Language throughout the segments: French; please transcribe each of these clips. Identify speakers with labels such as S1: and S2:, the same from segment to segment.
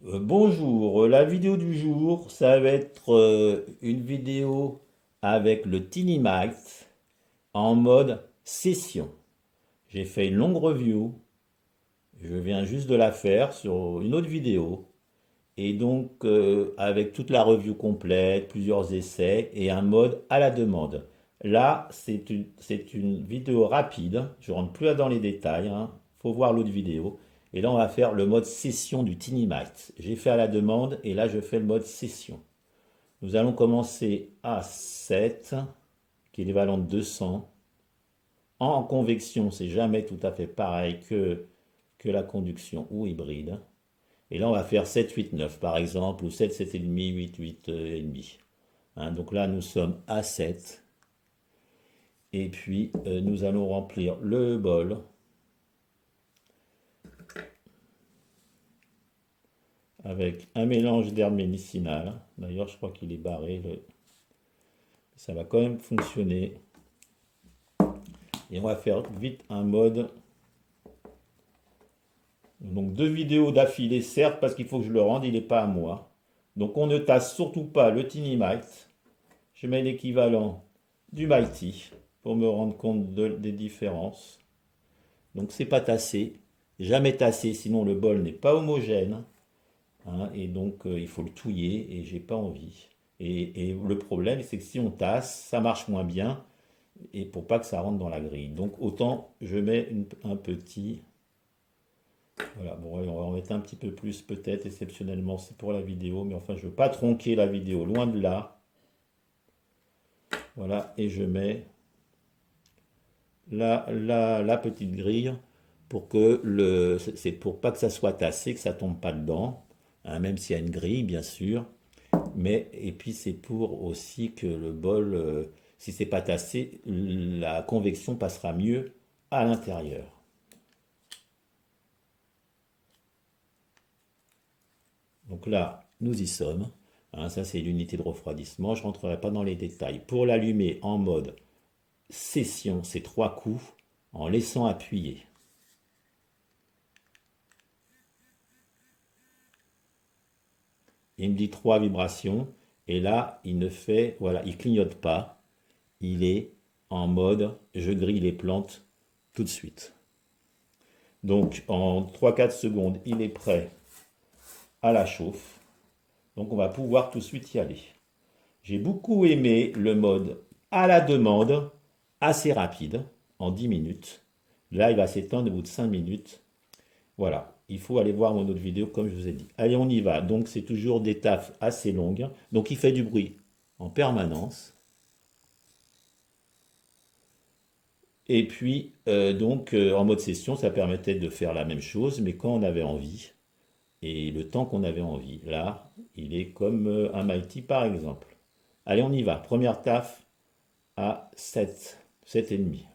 S1: Bonjour, la vidéo du jour, ça va être une vidéo avec le Tiny Might en mode session. J'ai fait une longue review, je viens juste de la faire sur une autre vidéo, et donc avec toute la review complète, plusieurs essais et un mode à la demande. Là, c'est une vidéo rapide, je rentre plus dans les détails, hein. Faut voir l'autre vidéo. Et là, on va faire le mode session du Tiny Might. J'ai fait à la demande et là, je fais le mode session. Nous allons commencer à 7, qui est l'équivalent de 200. En convection, c'est jamais tout à fait pareil que la conduction ou hybride. Et là, on va faire 7, 8, 9 par exemple, ou 7, 7,5, 8, 8 et demi. Hein, donc là, nous sommes à 7. Et puis, nous allons remplir le bol avec un mélange d'herbes médicinales. D'ailleurs, je crois qu'il est barré. Ça va quand même fonctionner. Et on va faire vite un mode. Donc, deux vidéos d'affilée, certes, parce qu'il faut que je le rende, il n'est pas à moi. Donc, on ne tasse surtout pas le Tiny Might. Je mets l'équivalent du Mighty pour me rendre compte des différences. Donc c'est pas tassé, jamais tassé, sinon le bol n'est pas homogène, hein, et donc il faut le touiller et j'ai pas envie. Et le problème c'est que si on tasse, ça marche moins bien et pour pas que ça rentre dans la grille. Donc autant je mets un petit, voilà, bon on va en mettre un petit peu plus peut-être exceptionnellement, c'est pour la vidéo, mais enfin je veux pas tronquer la vidéo, loin de là. Voilà, et je mets la petite grille pour que c'est pour pas que ça soit tassé, que ça tombe pas dedans, hein, même s'il y a une grille bien sûr, mais et puis c'est pour aussi que le bol, si c'est pas tassé, la convection passera mieux à l'intérieur. Donc là, nous y sommes. Hein, ça c'est l'unité de refroidissement. Je rentrerai pas dans les détails. Pour l'allumer en mode session, c'est trois coups en laissant appuyer. Il me dit trois vibrations. Et là, il ne fait, voilà, il clignote pas. Il est en mode, je grille les plantes tout de suite. Donc, en 3-4 secondes, il est prêt à la chauffe. Donc, on va pouvoir tout de suite y aller. J'ai beaucoup aimé le mode à la demande, assez rapide, en 10 minutes. Là, il va s'éteindre au bout de 5 minutes. Voilà, il faut aller voir mon autre vidéo comme je vous ai dit. Allez, on y va. Donc c'est toujours des taffes assez longues. Donc il fait du bruit en permanence. Et puis en mode session, ça permettait de faire la même chose, mais quand on avait envie et le temps qu'on avait envie. Là, il est comme un Mighty par exemple. Allez, on y va. Première taf à 7, 7,5.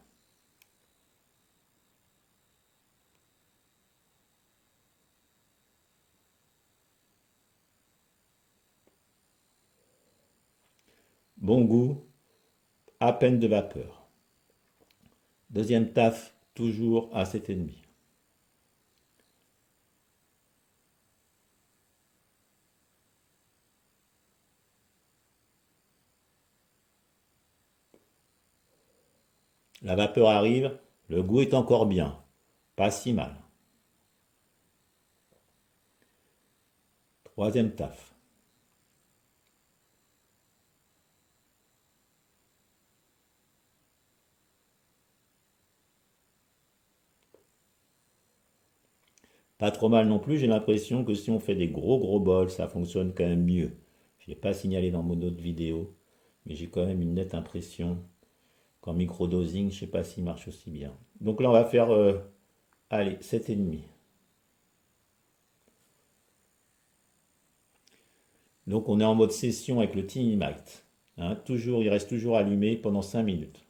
S1: Bon goût, à peine de vapeur. Deuxième taf, toujours à 7,5. La vapeur arrive, le goût est encore bien, pas si mal. Troisième taf. Pas trop mal non plus, j'ai l'impression que si on fait des gros gros bols, ça fonctionne quand même mieux. Je ne l'ai pas signalé dans mon autre vidéo, mais j'ai quand même une nette impression qu'en microdosing, je ne sais pas s'il marche aussi bien. Donc là, on va faire, allez, 7,5. Donc on est en mode session avec le Tiny Might. Hein, toujours, il reste toujours allumé pendant 5 minutes.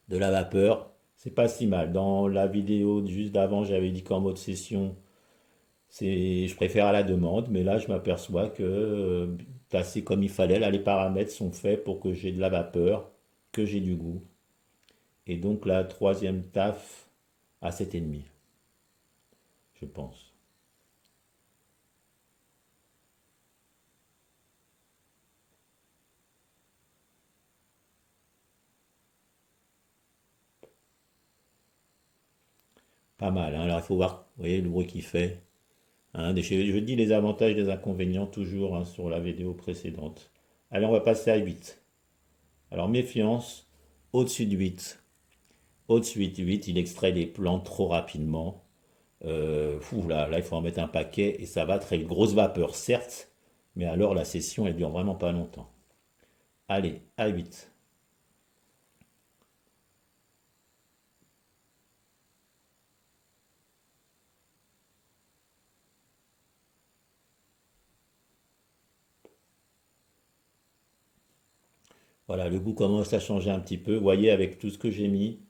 S1: De la vapeur, c'est pas si mal. Dans la vidéo juste d'avant, j'avais dit qu'en mode session, je préfère à la demande, mais là je m'aperçois que placé comme il fallait. Là, les paramètres sont faits pour que j'ai de la vapeur, que j'ai du goût. Et donc la troisième taf à 7,5, je pense. Pas mal, hein. Alors il faut voir, vous voyez le bruit qu'il fait. Hein. Je dis les avantages et les inconvénients toujours, hein, sur la vidéo précédente. Allez, on va passer à 8. Alors méfiance, au-dessus de 8. Au-dessus de 8, il extrait les plantes trop rapidement. Là, il faut en mettre un paquet et ça va très vite. Grosse vapeur, certes, mais alors la session, elle dure vraiment pas longtemps. Allez, à 8. Voilà, le goût commence à changer un petit peu. Vous voyez, avec tout ce que j'ai mis,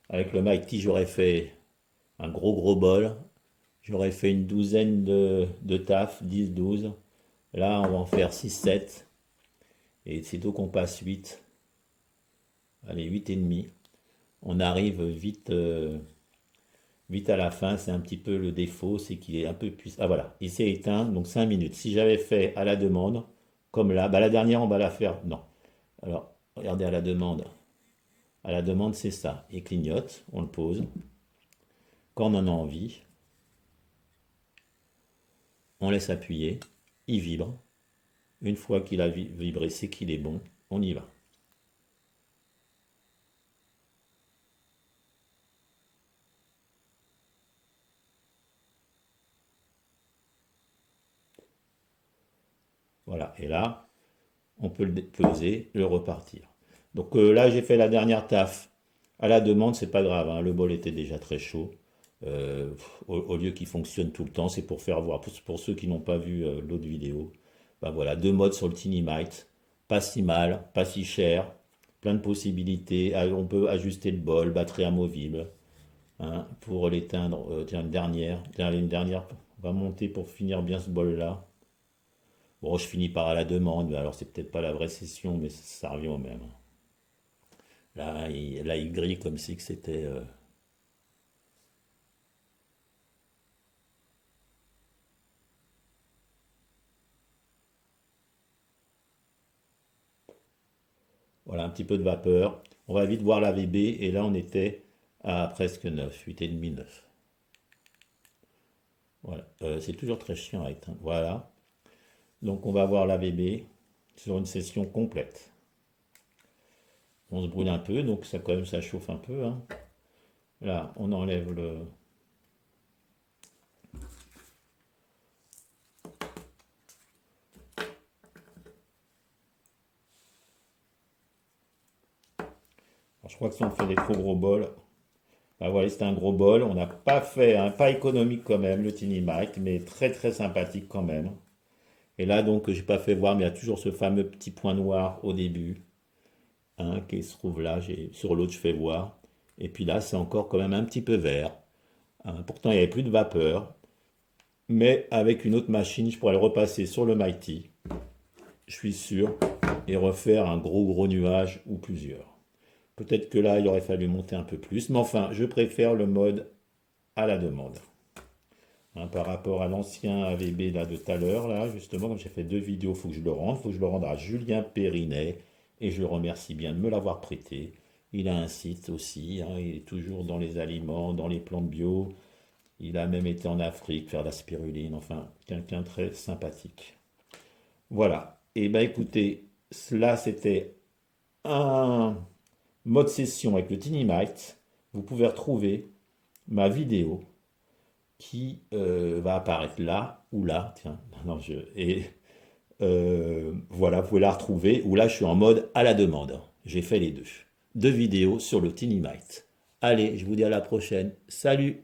S1: avec le Mighty, j'aurais fait un gros bol. J'aurais fait une douzaine de taf, 10, 12. Là, on va en faire 6, 7. Et c'est donc qu'on passe 8. Allez, 8 et demi. On arrive vite, vite à la fin. C'est un petit peu le défaut, c'est qu'il est un peu puissant. Ah voilà, il s'est éteint, donc 5 minutes. Si j'avais fait à la demande, comme là, bah la dernière, on va la faire. Non. Alors, regardez à la demande. À la demande, c'est ça. Il clignote, on le pose. Quand on en a envie, on laisse appuyer. Il vibre. Une fois qu'il a vibré, c'est qu'il est bon. On y va. Voilà. Et là, on peut le peser, le repartir. Donc là, j'ai fait la dernière taf. À la demande, c'est pas grave, hein. Le bol était déjà très chaud. Au lieu qu'il fonctionne tout le temps, c'est pour faire voir. Pour ceux qui n'ont pas vu l'autre vidéo, ben voilà, deux modes sur le Tinymite. Pas si mal, pas si cher, plein de possibilités. Ah, on peut ajuster le bol, batterie amovible, hein, pour l'éteindre. Tiens, une dernière, on va monter pour finir bien ce bol-là. Bon, je finis par à la demande, mais alors c'est peut-être pas la vraie session, mais ça revient au même. Là, il grille comme si que c'était. Voilà, un petit peu de vapeur. On va vite voir la VB, et là on était à presque 9, 8,5, 9. Voilà, c'est toujours très chiant à éteindre. Voilà, donc on va voir la VB sur une session complète. On se brûle un peu, donc ça quand même ça chauffe un peu, hein. Là, on enlève le. Alors, je crois que si on fait des trop gros bols, bah voilà, c'était un gros bol. On n'a pas fait, hein, pas économique quand même, le Tinymite, mais très très sympathique quand même. Et là, donc, j'ai pas fait voir, mais il y a toujours ce fameux petit point noir au début, hein, qui se trouve là. Sur l'autre, je fais voir. Et puis là, c'est encore quand même un petit peu vert, hein. Pourtant, il n'y avait plus de vapeur. Mais avec une autre machine, je pourrais le repasser sur le Mighty, je suis sûr, et refaire un gros nuage ou plusieurs. Peut-être que là, il aurait fallu monter un peu plus. Mais enfin, je préfère le mode à la demande, hein, par rapport à l'ancien AVB là, de tout à l'heure, là, justement, comme j'ai fait deux vidéos, il faut que je le rende. Il faut que je le rende à Julien Périnet. Et je le remercie bien de me l'avoir prêté. Il a un site aussi, hein, il est toujours dans les aliments, dans les plantes bio. Il a même été en Afrique faire de la spiruline. Enfin, quelqu'un de très sympathique. Voilà. Et ben écoutez, cela c'était un mode session avec le Tinymite. Vous pouvez retrouver ma vidéo qui va apparaître là ou là. Tiens, non, voilà, vous pouvez la retrouver. Ou là, je suis en mode à la demande. J'ai fait les deux. Deux vidéos sur le Tinymite. Allez, je vous dis à la prochaine. Salut!